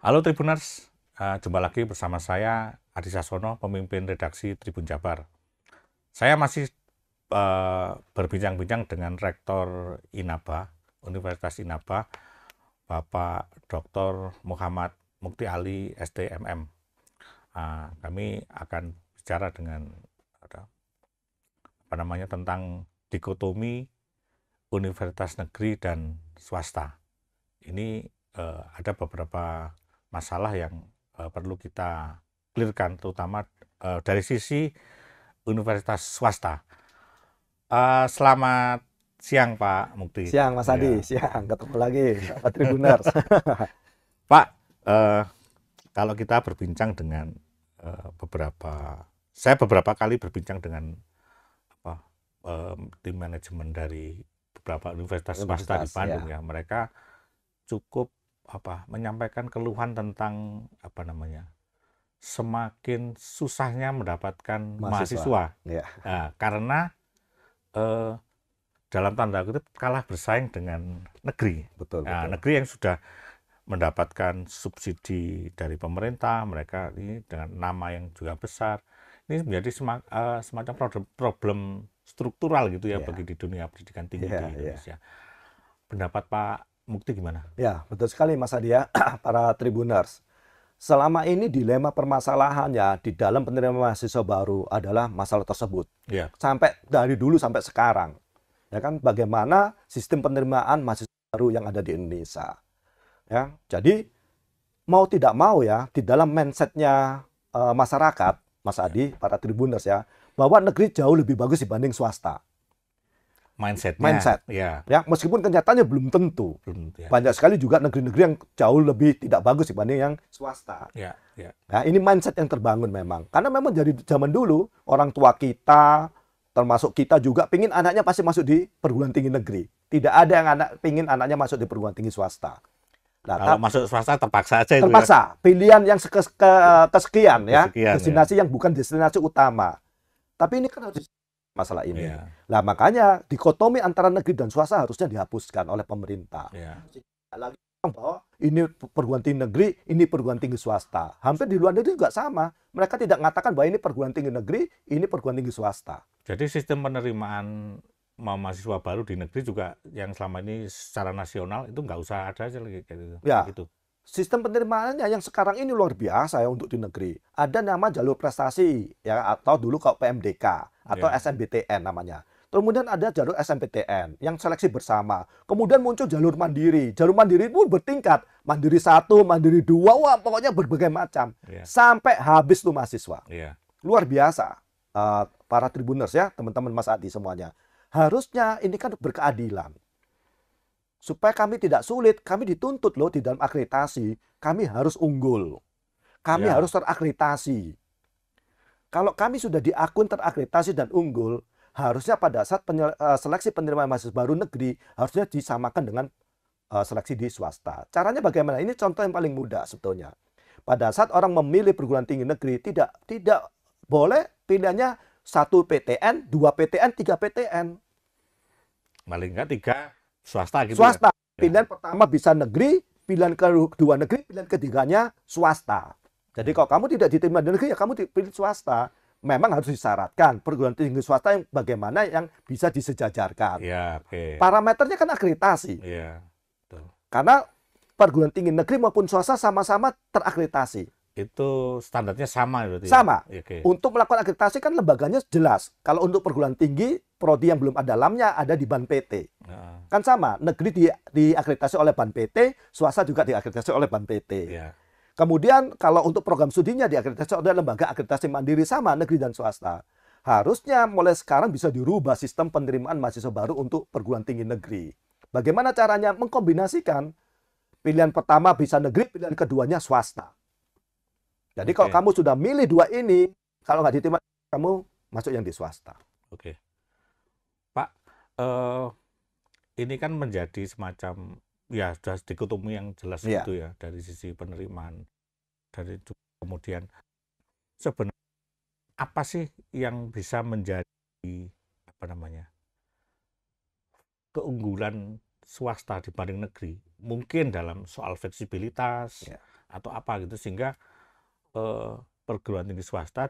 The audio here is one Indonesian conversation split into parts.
Halo Tribuners, jumpa lagi bersama saya Adi Sasono, pemimpin redaksi Tribun Jabar. Saya masih berbincang-bincang dengan Rektor INABA, Universitas INABA, Bapak Dr. Muhammad Mukti Ali, SDMM. Kami akan bicara dengan tentang dikotomi universitas negeri dan swasta. Ini ada beberapa masalah yang perlu kita clearkan, terutama dari sisi universitas swasta. Selamat siang Pak Mukti. Siang Mas Adi, siang ketemu lagi Pak Tribuners. Pak, kalau kita berbincang dengan saya beberapa kali berbincang dengan tim manajemen dari beberapa universitas swasta di Bandung ya. Mereka cukup menyampaikan keluhan tentang semakin susahnya mendapatkan mahasiswa. Nah, karena dalam tanda kutip kalah bersaing dengan negeri. Betul. Negeri yang sudah mendapatkan subsidi dari pemerintah, mereka ini dengan nama yang juga besar. Ini menjadi semacam problem struktural gitu ya bagi di dunia pendidikan tinggi di Indonesia. Pendapat Pak Mukti gimana? Ya, betul sekali Mas Adi ya, para Tribuners. Selama ini dilema permasalahannya di dalam penerimaan mahasiswa baru adalah masalah tersebut. Sampai dari dulu sampai sekarang. Ya kan, bagaimana sistem penerimaan mahasiswa baru yang ada di Indonesia. Ya, jadi mau tidak mau ya, di dalam mindsetnya masyarakat, Mas Adi, para Tribuners ya, bahwa negeri jauh lebih bagus dibanding swasta. Mindset. Ya, meskipun kenyataannya belum tentu. Banyak sekali juga negeri-negeri yang jauh lebih tidak bagus dibanding yang swasta. Nah, ini mindset yang terbangun memang. Karena memang dari zaman dulu, orang tua kita, termasuk kita juga, pingin anaknya pasti masuk di perguruan tinggi negeri. Tidak ada yang pingin anaknya masuk di perguruan tinggi swasta. Nah, kalau masuk swasta terpaksa aja terpaksa. Pilihan yang kesekian ya, destinasi yang bukan destinasi utama. Tapi ini kan harus masalah ini. Nah, makanya dikotomi antara negeri dan swasta harusnya dihapuskan oleh pemerintah. Lagi bahwa ini perguruan tinggi negeri, ini perguruan tinggi swasta. Hampir di luar negeri juga sama. Mereka tidak mengatakan bahwa ini perguruan tinggi negeri, ini perguruan tinggi swasta. Jadi sistem penerimaan mahasiswa baru di negeri juga yang selama ini secara nasional itu nggak usah ada aja lagi kayak gitu. Sistem penerimaannya yang sekarang ini luar biasa ya untuk di negeri. Ada nama jalur prestasi ya, atau dulu kalau PMDK atau SNBTN namanya. Kemudian ada jalur SNPTN yang seleksi bersama. Kemudian muncul jalur mandiri. Jalur mandiri pun bertingkat. Mandiri 1, mandiri 2, wah pokoknya berbagai macam. Sampai habis tuh mahasiswa. Luar biasa. Para Tribuners ya, teman-teman Mas Adi semuanya. Harusnya ini kan berkeadilan. Supaya kami tidak sulit, kami dituntut loh di dalam akreditasi. Kami harus unggul. Kami harus terakreditasi. Kalau kami sudah diakui terakreditasi dan unggul, harusnya pada saat seleksi penerimaan mahasiswa baru negeri, harusnya disamakan dengan seleksi di swasta. Caranya bagaimana? Ini contoh yang paling mudah sebetulnya. Pada saat orang memilih perguruan tinggi negeri, tidak boleh pilihannya 1 PTN, 2 PTN, 3 PTN. Paling enggak 3 swasta gitu. Swasta. Pilihan pertama bisa negeri, pilihan kedua negeri, pilihan ketiganya swasta. Jadi kalau kamu tidak diterima di negeri, ya kamu dipilih swasta. Memang harus disyaratkan perguruan tinggi swasta yang bagaimana yang bisa disejajarkan. Parameternya kan akreditasi. Karena perguruan tinggi negeri maupun swasta sama-sama terakreditasi. Itu standarnya sama berarti? Sama. Untuk melakukan akreditasi kan lembaganya jelas. Kalau untuk perguruan tinggi, prodi yang belum ada dalamnya ada di BAN PT. Kan sama, negeri diakreditasi oleh BAN PT, swasta juga diakreditasi oleh BAN PT. Kemudian kalau untuk program studinya diakreditasi oleh lembaga akreditasi mandiri, sama negeri dan swasta. Harusnya mulai sekarang bisa dirubah sistem penerimaan mahasiswa baru untuk perguruan tinggi negeri. Bagaimana caranya? Mengkombinasikan pilihan pertama bisa negeri, pilihan keduanya swasta. Jadi kalau kamu sudah milih 2 ini, kalau nggak diterima, kamu masuk yang di swasta. Pak, ini kan menjadi semacam ya sudah dikotomi yang jelas gitu ya dari sisi penerimaan, dari kemudian sebenarnya apa sih yang bisa menjadi keunggulan swasta dibanding negeri? Mungkin dalam soal fleksibilitas, atau apa gitu, sehingga perguruan tinggi swasta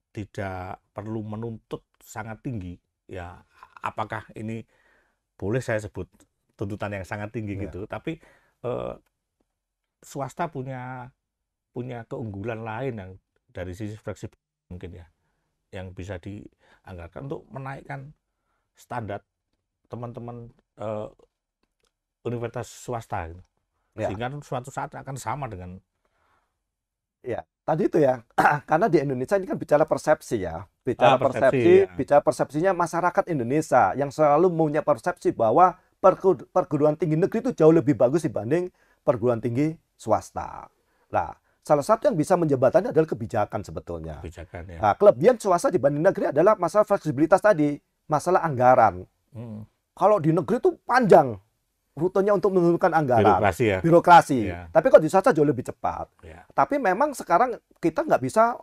tidak perlu menuntut sangat tinggi. Ya, apakah ini boleh saya sebut tuntutan yang sangat tinggi Ya. gitu, tapi swasta punya keunggulan lain yang dari sisi fleksibel mungkin ya, yang bisa dianggarkan untuk menaikkan standar teman-teman universitas swasta gitu. Ya. Sehingga suatu saat akan sama dengan Ya, tadi itu ya, karena di Indonesia ini kan bicara persepsi ya, bicara persepsi, persepsi ya. bicara persepsinya masyarakat Indonesia yang selalu punya persepsi bahwa perguruan tinggi negeri itu jauh lebih bagus dibanding perguruan tinggi swasta. Nah, salah satu yang bisa menjembatani adalah kebijakan sebetulnya. Kebijakan ya. Nah, kelebihan swasta dibanding negeri adalah masalah fleksibilitas tadi, masalah anggaran. Kalau di negeri itu panjang rutenya untuk menurunkan anggaran, Birokrasi ya. birokrasi. Ya. Tapi kok di swasta jauh lebih cepat. Ya. Tapi memang sekarang kita nggak bisa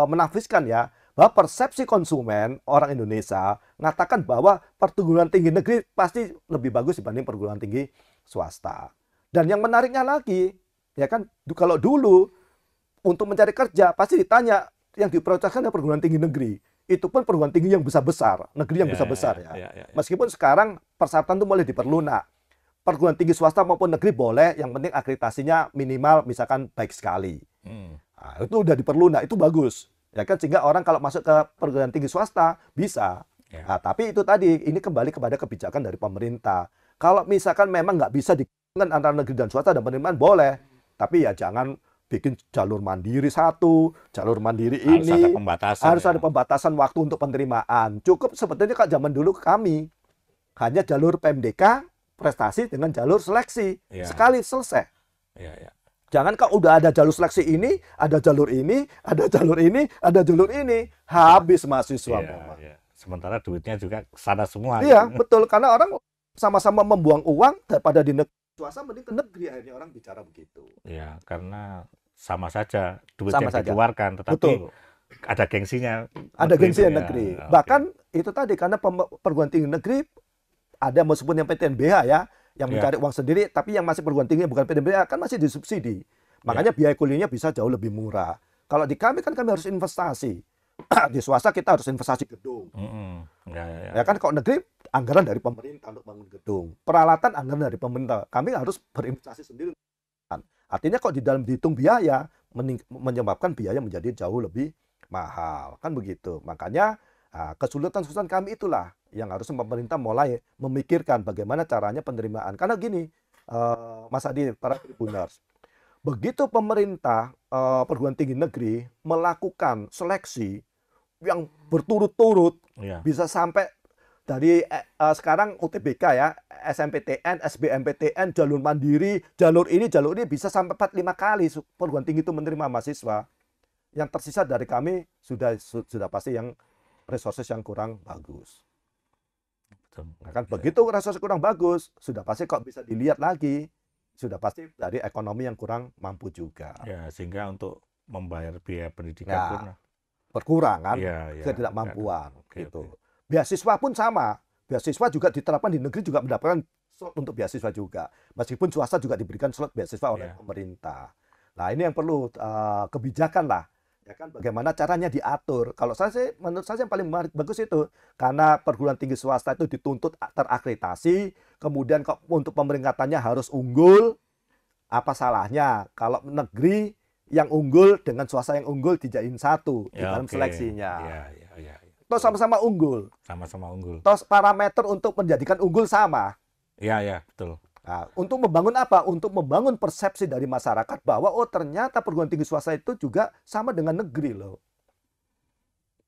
menafsirkan ya bahwa persepsi konsumen orang Indonesia mengatakan bahwa perguruan tinggi negeri pasti lebih bagus dibanding perguruan tinggi swasta. Dan yang menariknya lagi, ya kan, kalau dulu untuk mencari kerja pasti ditanya yang diprioritaskan adalah perguruan tinggi negeri. Itu pun perguruan tinggi yang besar-besar, negeri yang besar-besar ya. Meskipun sekarang persyaratan itu mulai diperlunak. Perguruan tinggi swasta maupun negeri boleh, yang penting akreditasinya minimal misalkan baik sekali. Nah, itu udah diperlunak, itu bagus. Ya kan, sehingga orang kalau masuk ke perguruan tinggi swasta bisa. Ya. Nah, tapi itu tadi, ini kembali kepada kebijakan dari pemerintah. Kalau misalkan memang nggak bisa digabungkan antara negeri dan swasta dan penerimaan boleh, tapi ya jangan bikin jalur mandiri satu, jalur mandiri Harus ini. ada pembatasan. Harus ada pembatasan waktu untuk penerimaan. Cukup sebetulnya kalau zaman dulu kami hanya jalur PMDK prestasi dengan jalur seleksi. Ya. Sekali selesai. Ya. Jangan kalau udah ada jalur seleksi ini, ada jalur ini, ada jalur ini, ada jalur ini, habis mahasiswa. Ya. Sementara duitnya juga sana semua. Iya, gitu. betul. Karena orang sama-sama membuang uang daripada di negeri swasta, mending ke negeri, akhirnya orang bicara begitu. Ya, karena sama saja duit Sama yang saja. dikeluarkan, tetapi Betul. ada gengsinya. Ada gengsinya ya. negeri. Oke. Bahkan itu tadi, karena perguruan tinggi negeri ada meskipun yang PTNBH ya, yang mencari uang sendiri, tapi yang masih perguruan tinggi bukan PTNBH kan masih disubsidi. Makanya biaya kuliahnya bisa jauh lebih murah. Kalau di kami kan kami harus investasi. Di swasta kita harus investasi gedung. Ya kan, kalau negeri anggaran dari pemerintah untuk bangun gedung. Peralatan anggaran dari pemerintah. Kami harus berinvestasi sendiri. Artinya kok di dalam dihitung biaya menyebabkan biaya menjadi jauh lebih mahal. Kan begitu. Makanya kesulitan-kesulitan kami itulah yang harusnya pemerintah mulai memikirkan bagaimana caranya penerimaan. Karena gini, Mas Adi, para tribuners, begitu pemerintah perguruan tinggi negeri melakukan seleksi yang berturut-turut, bisa sampai dari sekarang UTBK ya, SMPTN, SBMPTN, jalur mandiri, jalur ini bisa sampai 4-5 kali perguruan tinggi itu menerima mahasiswa. Yang tersisa dari kami sudah pasti yang resources yang kurang bagus. Nah, kan begitu resources kurang bagus, sudah pasti kok bisa dilihat lagi, sudah pasti dari ekonomi yang kurang mampu juga. Ya, sehingga untuk membayar biaya pendidikan pun berkurang kan, ketidakmampuan gitu. Beasiswa pun sama, beasiswa juga diterapkan di negeri juga mendapatkan slot untuk beasiswa juga, meskipun swasta juga diberikan slot beasiswa oleh pemerintah. Nah, ini yang perlu kebijakan lah. Ya kan, bagaimana caranya diatur. Kalau saya sih, menurut saya yang paling bagus itu, karena perguruan tinggi swasta itu dituntut terakreditasi, kemudian untuk pemeringkatannya harus unggul. Apa salahnya kalau negeri yang unggul dengan swasta yang unggul dijadiin satu di dalam seleksinya? Toh sama-sama unggul. Sama-sama unggul. Toh parameter untuk menjadikan unggul sama. Iya, betul. Nah, untuk membangun apa? Untuk membangun persepsi dari masyarakat bahwa oh ternyata perguruan tinggi swasta itu juga sama dengan negeri loh.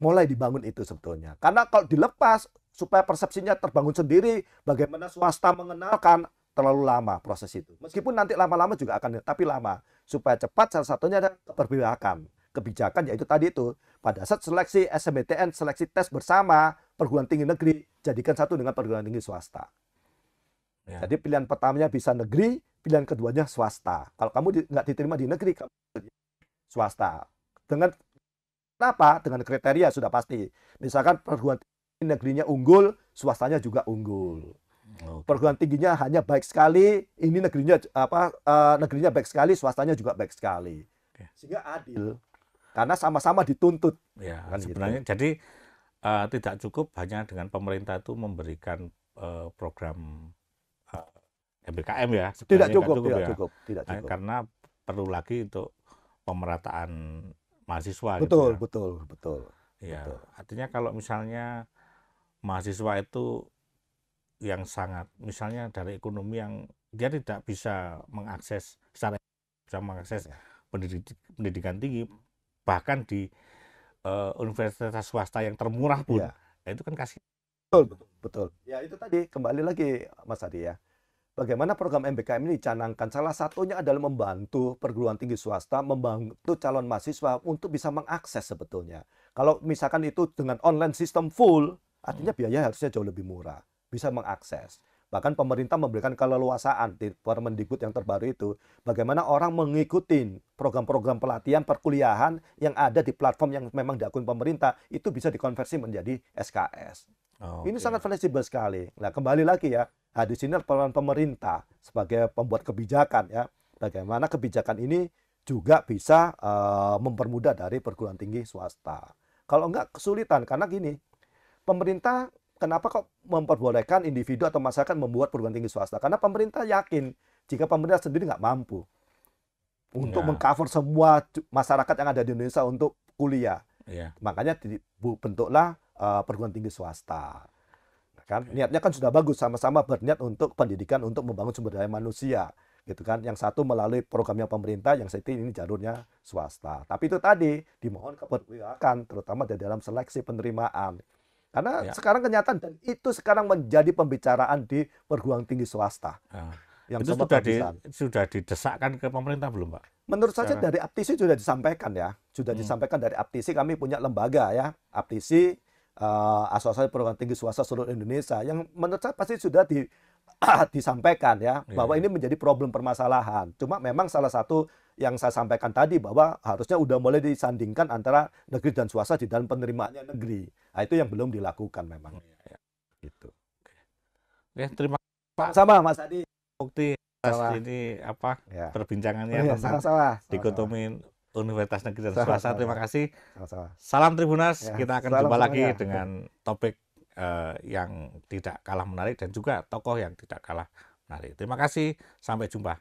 Mulai dibangun itu sebetulnya. Karena kalau dilepas supaya persepsinya terbangun sendiri, bagaimana swasta mengenalkan, terlalu lama proses itu. Meskipun nanti lama-lama juga akan, tapi lama. Supaya cepat salah satunya ada kebijakan yaitu tadi itu. Pada saat seleksi SMPTN, seleksi tes bersama perguruan tinggi negeri, jadikan satu dengan perguruan tinggi swasta. Ya. Jadi pilihan pertamanya bisa negeri, pilihan keduanya swasta. Kalau kamu nggak diterima di negeri, kamu swasta. Dengan apa? Dengan kriteria sudah pasti. Misalkan perguruan tinggi negerinya unggul, swastanya juga unggul. Oke. Perguruan tingginya hanya baik sekali, ini negerinya baik sekali, swastanya juga baik sekali. Oke. Sehingga adil. Karena sama-sama dituntut. Ya, Kan gitu. sebenarnya jadi tidak cukup hanya dengan pemerintah itu memberikan program MBKM ya, Tidak sebenarnya nggak cukup, cukup tidak ya. cukup, tidak Nah, cukup. karena perlu lagi untuk pemerataan mahasiswa gitu Betul, ya. betul, betul. Ya, Betul. artinya kalau misalnya mahasiswa itu yang sangat, misalnya dari ekonomi yang dia tidak bisa mengakses secara bisa mengakses Ya. pendidikan tinggi, bahkan di universitas swasta yang termurah pun, Iya. ya itu kan kasih. Betul, betul, betul. Ya itu tadi kembali lagi Mas Adi ya. Bagaimana program MBKM ini dicanangkan? Salah satunya adalah membantu perguruan tinggi swasta, membantu calon mahasiswa untuk bisa mengakses sebetulnya. Kalau misalkan itu dengan online system full, artinya biaya harusnya jauh lebih murah, bisa mengakses. Bahkan pemerintah memberikan keleluasaan di Permendikbud yang terbaru itu, bagaimana orang mengikuti program-program pelatihan perkuliahan yang ada di platform yang memang diakui pemerintah, itu bisa dikonversi menjadi SKS. Ini Oke. sangat fleksibel sekali. Nah, kembali lagi ya, di sini peran pemerintah sebagai pembuat kebijakan ya. Bagaimana kebijakan ini juga bisa mempermudah dari perguruan tinggi swasta. Kalau enggak kesulitan karena gini, pemerintah kenapa kok memperbolehkan individu atau masyarakat membuat perguruan tinggi swasta? Karena pemerintah yakin jika pemerintah sendiri nggak mampu untuk Ya, mengcover semua masyarakat yang ada di Indonesia untuk kuliah. ya. Makanya dibentuklah perguruan tinggi swasta. Kan Oke. niatnya kan sudah bagus, sama-sama berniat untuk pendidikan untuk membangun sumber daya manusia gitu kan. Yang satu melalui programnya pemerintah, yang satu ini jalurnya swasta. Tapi itu tadi dimohon keberpihakan terutama di dalam seleksi penerimaan. Karena Ya. sekarang kenyataan dan itu sekarang menjadi pembicaraan di perguruan tinggi swasta Nah, yang itu semua sudah didesakkan ke pemerintah belum, Pak? menurut saya Secara dari Aptisi sudah disampaikan ya, sudah Hmm. disampaikan dari Aptisi. Kami punya lembaga ya, Aptisi, Asosiasi Perguruan Tinggi Swasta Seluruh Indonesia, yang menurut saya pasti sudah disampaikan ya, Iya, bahwa iya. ini menjadi problem permasalahan. Cuma memang salah satu yang saya sampaikan tadi bahwa harusnya udah mulai disandingkan antara negeri dan swasta di dalam penerimaannya negeri. Nah, itu yang belum dilakukan memang. Iya. Gitu. Oke, terima kasih Pak Sama Mas Adi. Mukti atas Sama. ini apa Ya. perbincangannya Iya, tentang sama-sama. dikotomi universitas negeri dan Sama-sama. swasta. Terima kasih. Sama-sama. Salam Tribunas. Ya, Kita akan salam jumpa lagi semuanya. dengan topik yang tidak kalah menarik dan juga tokoh yang tidak kalah menarik. Terima kasih. Sampai jumpa.